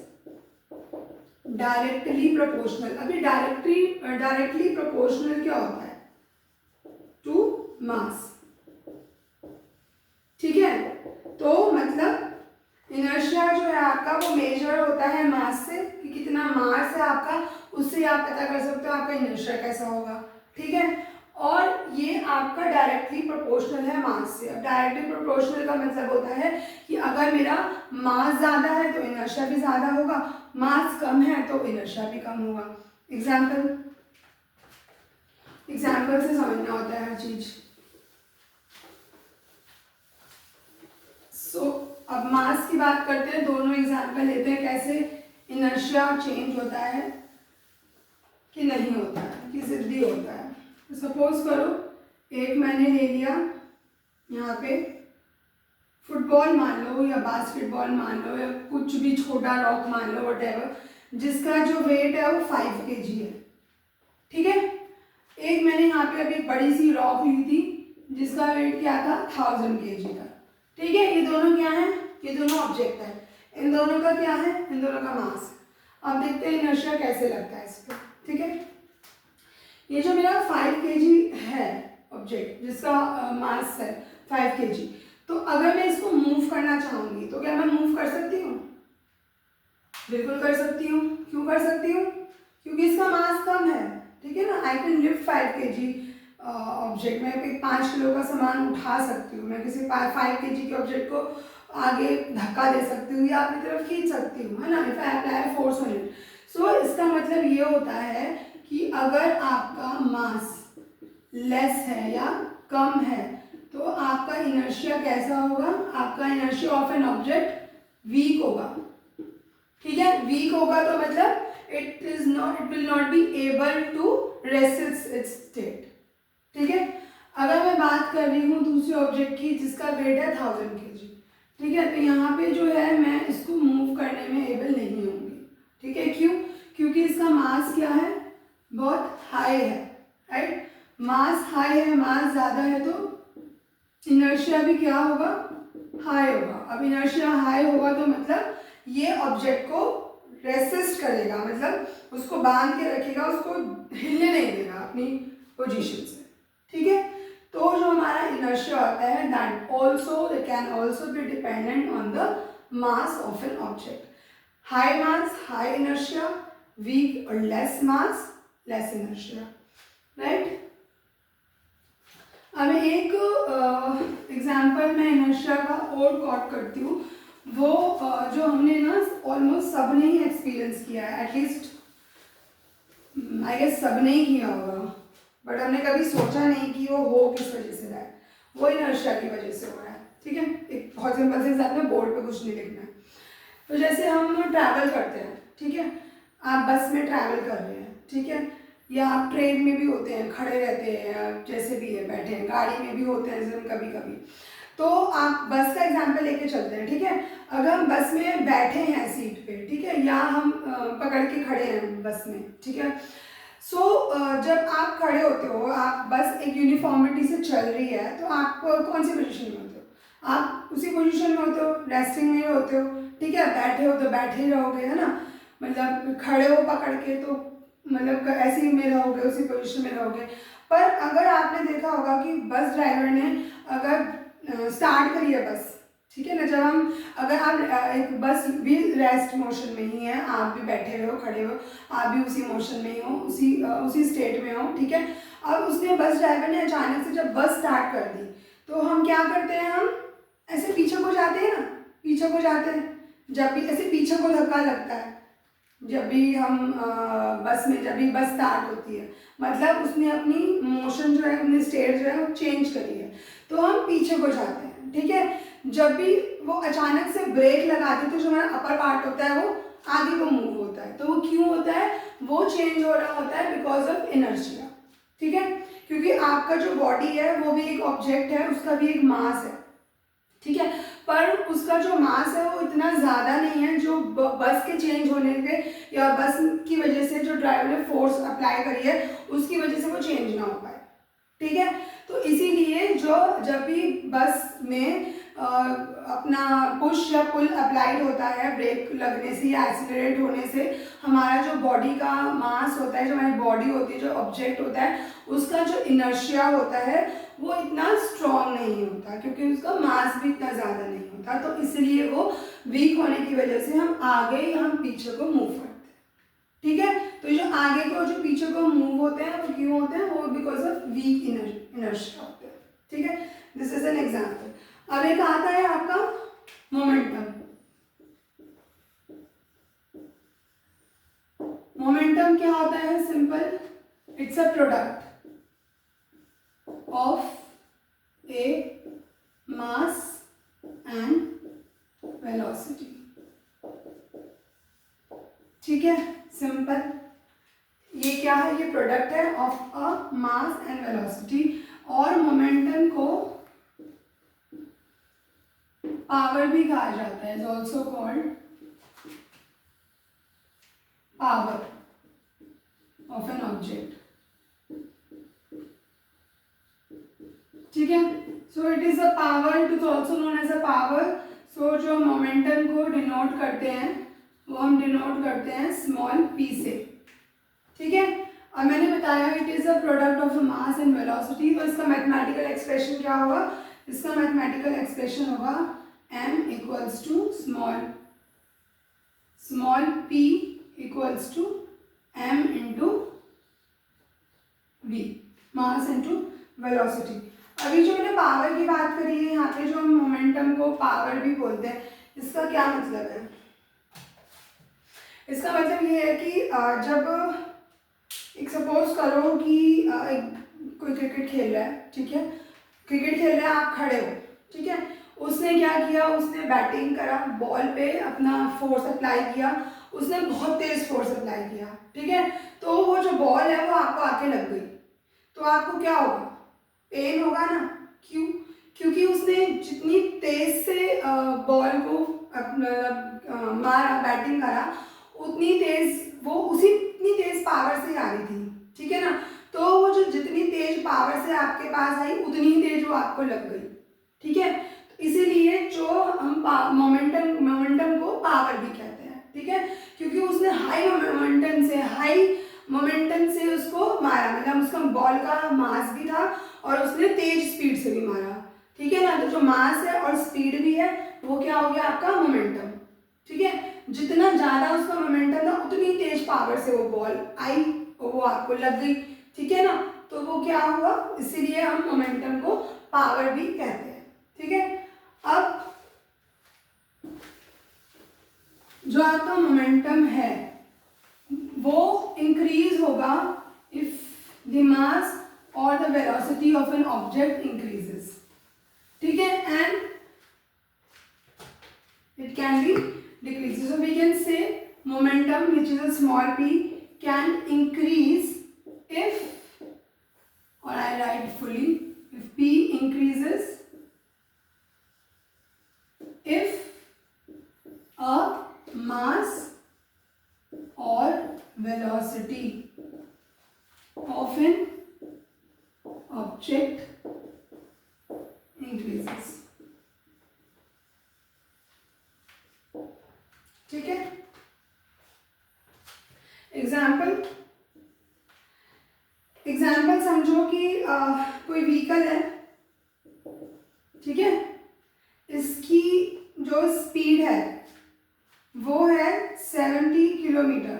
directly proportional. अभी डायरेक्टली प्रोपोर्शनल क्या होता है? To mass. ठीक है, तो मतलब इनर्शिया जो है आपका, वो मेजर होता है मास से, कि कितना मास है आपका, उससे आप पता कर सकते हो आपका इनर्शिया कैसा होगा। ठीक है, और ये आपका डायरेक्टली प्रोपोर्शनल है मास से। अब डायरेक्टली प्रोपोर्शनल का मतलब होता है कि अगर मेरा मास ज़्यादा है तो इनर्शिया भी ज़्यादा होगा, मास कम है तो इनर्शिया भी कम होगा। एग्जाम्पल से समझना होता है हर चीज। सो अब मास की बात करते हैं, दोनों एग्जाम्पल लेते हैं कैसे इनर्शिया चेंज होता है कि नहीं होता है, कि सिद्धि होता है। तो सपोज करो एक मैंने ले लिया यहाँ पे फुटबॉल मान लो या बास्केटबॉल मान लो या कुछ भी छोटा रॉक मान लो, वटेवर, जिसका जो वेट है वो 5 kg है। ठीक है, एक मैंने यहाँ पे अभी बड़ी सी रॉक ली थी जिसका वेट क्या था 1000 kg का। ठीक है, ये दोनों क्या है? ये दोनों ऑब्जेक्ट है, इन दोनों का क्या है? इन दोनों का मास है। अब देखते हैं इनर्शिया कैसे लगता है इस पर। ठीक है, ये जो मेरा 5 kg है ऑब्जेक्ट, जिसका मास है 5 kg, तो अगर मैं इसको मूव करना चाहूंगी तो क्या मैं मूव कर सकती हूँ? बिल्कुल कर सकती हूँ। क्यों कर सकती हूँ? क्योंकि इसका मास कम है। ठीक है ना, I can lift 5 kg object, मैं 5 किलो का सामान उठा सकती हूँ। मैं किसी 5 kg के ऑब्जेक्ट को आगे धक्का दे सकती हूँ या अपनी तरफ खींच सकती हूँ, है ना, if I apply force on it. So इसका मतलब ये होता है कि अगर आपका मास लेस है या कम है तो आपका इनर्शिया कैसा होगा, आपका inertia of an object weak होगा, ठीक है। वीक होगा तो मतलब it will not be able to resist its state, ठीक है। अगर मैं बात कर रही हूँ दूसरे ऑब्जेक्ट की जिसका वेट है 1000 kg, ठीक है, तो यहाँ पे जो है मैं इसको मूव करने में एबल नहीं होंगी, ठीक है। क्यों? क्योंकि इसका मास क्या है, बहुत हाई है, राइट। मास हाई है, मास ज़्यादा है तो इनर्शिया भी क्या होगा, हाई होगा। अब इनर्शिया हाई होगा तो मतलब ये ऑब्जेक्ट को रेसिस्ट करेगा, मतलब उसको बांध के रखेगा, उसको हिलने नहीं देगा अपनी पोजीशन से, ठीक है। तो जो हमारा इनर्शिया होता है that also can also be dependent on the mass of an object. High mass high inertia, weak और less mass less inertia, right. अब एक एग्जाम्पल मैं इनर्शिया का और कॉट करती हूँ, वो जो हमने ना ऑलमोस्ट सब ने ही एक्सपीरियंस किया है, एटलीस्ट आई गेस सब ने ही किया होगा, बट हमने कभी सोचा नहीं कि वो हो किस वजह से रहा है। वो इनर्शिया की वजह से हो रहा है, ठीक है। एक बहुत सिंपल से एग्जाम्पल, बोर्ड पे कुछ नहीं लिखना है। तो जैसे हम ट्रैवल करते हैं, ठीक है, आप बस में ट्रैवल कर रहे हैं, ठीक है, या आप ट्रेन में भी होते हैं, खड़े रहते हैं, जैसे भी है बैठे हैं, गाड़ी में भी होते हैं जैसे कभी कभी। तो आप बस का एग्जाम्पल लेके चलते हैं, ठीक है। अगर हम बस में बैठे हैं सीट पे, ठीक है, या हम पकड़ के खड़े हैं बस में, ठीक है। सो जब आप खड़े होते हो, आप बस एक यूनिफॉर्मिटी से चल रही है, तो आप कौन सी पोजीशन में होते हो, आप उसी पोजीशन में होते हो, रेस्टिंग में होते हो, ठीक है। बैठे हो तो बैठे ही रहोगे, है ना, मतलब खड़े हो पकड़ के तो मतलब ऐसे ही में रहोगे, उसी पोजीशन में रहोगे। पर अगर आपने देखा होगा कि बस ड्राइवर ने अगर स्टार्ट करी है बस, ठीक है ना, जब हम अगर आप एक बस भी रेस्ट मोशन में ही है, आप भी बैठे हुए हो, खड़े हो, आप भी उसी मोशन में ही हो, उसी स्टेट में हो, ठीक है। अब उसने बस ड्राइवर ने अचानक से जब बस स्टार्ट कर दी तो हम क्या करते हैं, हम ऐसे पीछे को जाते हैं ना, पीछे को जाते हैं। जब भी ऐसे पीछे को धक्का लगता है, जब भी हम बस में, जब भी बस स्टार्ट होती है, मतलब उसने अपनी मोशन जो है, अपनी स्टेट जो है वो चेंज करी है, तो हम पीछे को जाते हैं, ठीक है। जब भी वो अचानक से ब्रेक लगाते तो जो हमारा अपर पार्ट होता है वो आगे को मूव होता है। तो वो क्यों होता है, वो चेंज हो रहा होता है बिकॉज ऑफ इनर्शिया, ठीक है। क्योंकि आपका जो बॉडी है वो भी एक ऑब्जेक्ट है, उसका भी एक मास है, ठीक है, पर उसका जो मास है वो इतना ज़्यादा नहीं है जो बस के चेंज होने पे या बस की वजह से जो ड्राइवर ने फोर्स अप्लाई करी है उसकी वजह से वो चेंज ना हो पाए, ठीक है। तो इसीलिए जो जब भी बस में अपना पुश या पुल अप्लाइड होता है ब्रेक लगने से या एक्सीलरेट होने से, हमारा जो बॉडी का मास होता है, जो हमारी बॉडी होती है, जो ऑब्जेक्ट होता है, उसका जो इनर्शिया होता है वो इतना स्ट्रॉन्ग नहीं होता, क्योंकि उसका मास भी इतना ज़्यादा नहीं होता। तो इसलिए वो वीक होने की वजह से हम आगे या हम पीछे को मूव करते हैं, ठीक है। तो जो आगे को जो पीछे को मूव होते हैं वो क्यों होते हैं, वो बिकॉज ऑफ वीक इनर्शिया होते हैं, ठीक है। This is an example. अब एक आता है आपका मोमेंटम। मोमेंटम क्या होता है, simple, it's a product of a mass and velocity, ठीक है, सिंपल। ये क्या है, ये प्रोडक्ट है of a mass and velocity. और मोमेंटम को पावर भी कहा जाता है, is also called power of an object, ठीक है। So it is a power, it is also known as a power. So जो मोमेंटम को डिनोट करते हैं वो हम डिनोट करते हैं स्मॉल p से, ठीक है। और मैंने बताया it is a product of mass and velocity. तो इसका मैथमेटिकल एक्सप्रेशन क्या होगा, इसका मैथमेटिकल एक्सप्रेशन होगा m equals to small p equals to m into v, mass into velocity. अभी जो मैंने पावर की बात करी है, यहाँ पे जो हम मोमेंटम को पावर भी बोलते हैं, इसका क्या मतलब है? इसका मतलब ये है कि जब एक सपोज करो कि कोई क्रिकेट खेल रहा है, ठीक है, क्रिकेट खेल रहा है, आप खड़े हो, ठीक है, उसने क्या किया, उसने बैटिंग करा, बॉल पे अपना फोर्स अप्लाई किया, उसने बहुत तेज फोर्स अप्लाई किया, ठीक है, तो वो जो बॉल है वो आपको आके लग गई, तो आपको क्या होगा? पेन होगा ना। क्यों? क्योंकि उसने जितनी तेज से बॉल को मारा, बैटिंग करा, उतनी तेज वो उतनी तेज पावर से आ रही थी, ठीक है ना, तो वो जो जितनी तेज पावर से आपके पास आई उतनी ही तेज वो आपको लग गई, ठीक है, तो इसीलिए जो हम मोमेंटम को पावर भी कहते हैं, ठीक है, क्योंकि उसने हाई मोमेंटम से उसको मारा, मतलब उसका बॉल का मास भी था और उसने तेज स्पीड से भी मारा, ठीक है ना, तो जो मास है और स्पीड भी है वो क्या हो गया? आपका मोमेंटम, ठीक है, जितना ज्यादा उसका मोमेंटम था उतनी तेज पावर से वो बॉल आई और वो आपको लग गई, ठीक है ना, तो वो क्या हुआ? इसीलिए हम मोमेंटम को पावर भी कहते हैं, ठीक है। अब जो आपका मोमेंटम है वो इंक्रीज होगा इफ द मास और the velocity of an object increases, ठीक है, and it can be decreases. So we can say momentum, which is a small p, can increase if, or I write fully, if p increases if a mass or velocity of an object increases, ठीक है। Example समझो कि कोई vehicle है, ठीक है, इसकी जो स्पीड है वो है 70 किलोमीटर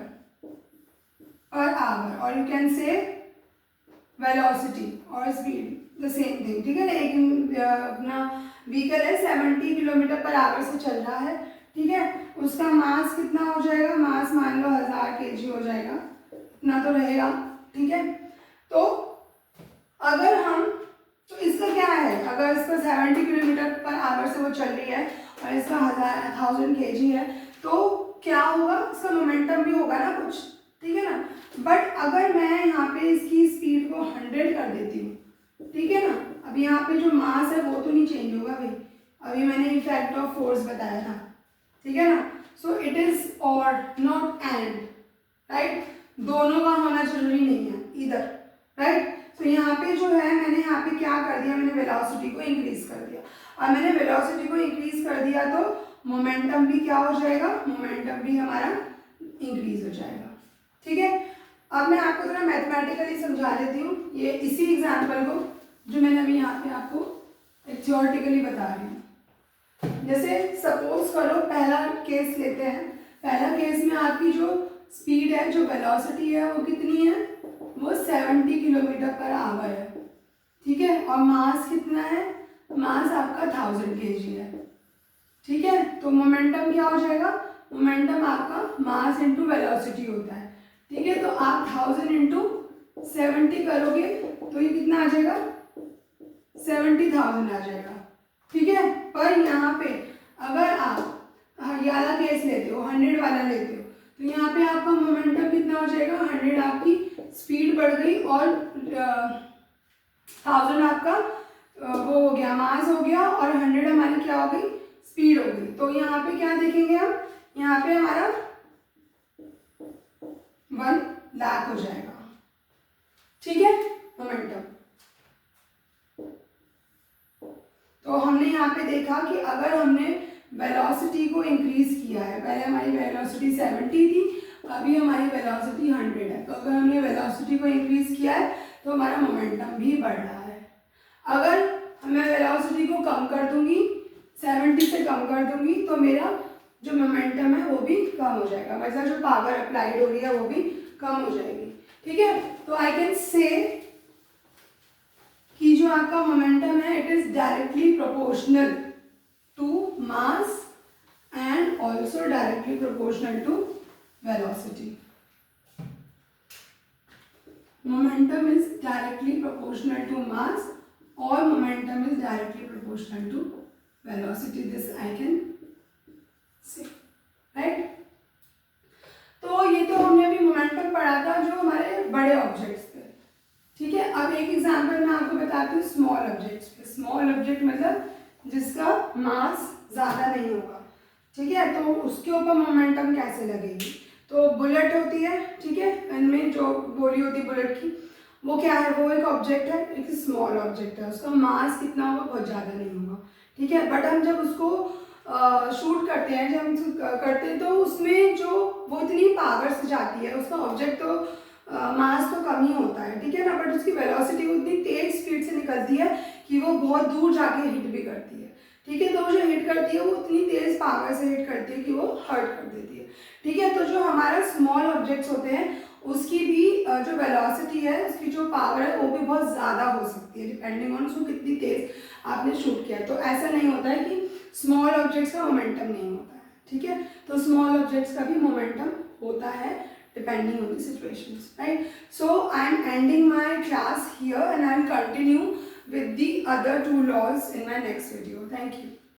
पर आवर, और यू कैन से वेलोसिटी और स्पीड द सेम थिंग, ठीक है ना, एक अपना व्हीकल है 70 किलोमीटर पर आवर से चल रहा है, ठीक है, उसका मास कितना हो जाएगा? मास मान लो 1000 kg हो जाएगा, इतना तो रहेगा, ठीक है, तो अगर हम, तो इसका क्या है, अगर इसका 70 किलोमीटर पर आवर से वो चल रही है और इसका 1000 kg है, तो क्या होगा? इसका मोमेंटम भी होगा ना कुछ, ठीक है ना, बट अगर मैं यहाँ पे इसकी स्पीड को 100 कर देती हूँ, ठीक है ना, अब यहाँ पे जो मास है वो तो नहीं चेंज होगा भाई, अभी मैंने इफेक्ट ऑफ फोर्स बताया था, ठीक है ना, सो इट इज और नॉट एंड, राइट, दोनों का होना जरूरी नहीं है इधर, राइट, तो यहाँ पे जो है मैंने यहाँ पे क्या कर दिया, मैंने वेलोसिटी को इंक्रीज कर दिया, और मैंने वेलोसिटी को इंक्रीज कर दिया तो मोमेंटम भी क्या हो जाएगा? मोमेंटम भी हमारा इंक्रीज हो जाएगा, ठीक है। अब मैं आपको थोड़ा मैथमेटिकली समझा देती हूँ ये इसी एग्जाम्पल को जो मैंने अभी यहाँ पे आपको थ्योरेटिकली बता रही हूँ। जैसे सपोज करो, पहला केस लेते हैं, पहला केस में आपकी जो स्पीड है, जो वेलोसिटी है वो कितनी है? वो 70 किलोमीटर पर आवर है, ठीक है, और मास कितना है? मास आपका 1000 kg है, ठीक है, तो मोमेंटम क्या हो जाएगा? मोमेंटम आपका मास इंटू वेलोसिटी होता है, ठीक है, तो आप 1000 इंटू 70 करोगे तो ये कितना आ जाएगा? 70,000 आ जाएगा, ठीक है। पर यहाँ पे अगर आप ये वाला केस लेते हो, 100 वाला लेते हो, तो यहाँ पे आपका मोमेंटम कितना हो जाएगा? 100 आपकी स्पीड बढ़ गई और 1000 आपका वो हो गया, मास हो गया, और 100 हमारी क्या हो गई? स्पीड हो गई। तो यहाँ पे क्या देखेंगे हम? यहाँ पे हमारा 1 लाख हो जाएगा, ठीक है, मोमेंटम। तो हमने यहाँ पे देखा कि अगर हमने वेलोसिटी को इंक्रीज किया है, पहले हमारी वेलोसिटी 70 थी, अभी हमारी वेलोसिटी 100 है, तो अगर हमने वेलोसिटी को इंक्रीज किया है तो हमारा मोमेंटम भी बढ़ रहा है। अगर मैं वेलोसिटी को कम कर दूंगी, 70 से कम कर दूंगी, तो मेरा जो मोमेंटम है वो भी कम हो जाएगा, मतलब जो पावर अप्लाइड हो रही है वो भी कम हो जाएगी, ठीक है। तो आई कैन से कि जो आपका मोमेंटम है it is directly proportional to mass and also directly proportional to velocity. Momentum is directly proportional to mass or momentum is directly proportional to velocity. This I can say, right? तो ये तो हमने अभी momentum पढ़ा था जो हमारे बड़े ऑब्जेक्ट्स पे. ठीक है, अब एक एग्जांपल मैं आपको बताती हूँ स्मॉल ऑब्जेक्ट्स पे. स्मॉल ऑब्जेक्ट मतलब जिसका मास ज़्यादा नहीं होगा. ठीक है, तो उसके ऊपर मोमेंटम कैसे लगेगी. तो बुलेट होती है. ठीक है, इनमें जो गोली होती है बुलेट की, वो क्या है, वो एक ऑब्जेक्ट है, एक स्मॉल ऑब्जेक्ट है. उसका मास कितना होगा, बहुत ज़्यादा नहीं होगा. ठीक है, बट हम जब उसको शूट करते हैं, जब हम करते हैं तो उसमें जो वो इतनी पावर से जाती है, उसका ऑब्जेक्ट तो मास तो कम ही होता है. ठीक है ना, बट उसकी वेलोसिटी उतनी तेज स्पीड से निकलती है कि वो बहुत दूर जाके हिट भी करती है. ठीक है, तो वो जो हिट करती है वो उतनी तेज पावर से हिट करती है कि वो हर्ट कर देती है. ठीक है, तो जो हमारा स्मॉल ऑब्जेक्ट्स होते हैं उसकी भी जो वेलोसिटी है, उसकी जो पावर है वो भी बहुत ज़्यादा हो सकती है डिपेंडिंग ऑन उसको कितनी तेज आपने शूट किया. तो ऐसा नहीं होता है कि स्मॉल ऑब्जेक्ट्स का मोमेंटम नहीं होता है. ठीक है, तो स्मॉल ऑब्जेक्ट्स का भी मोमेंटम होता है depending on the situations, right? So I am ending my class here and I will continue with the other two laws in my next video. Thank you.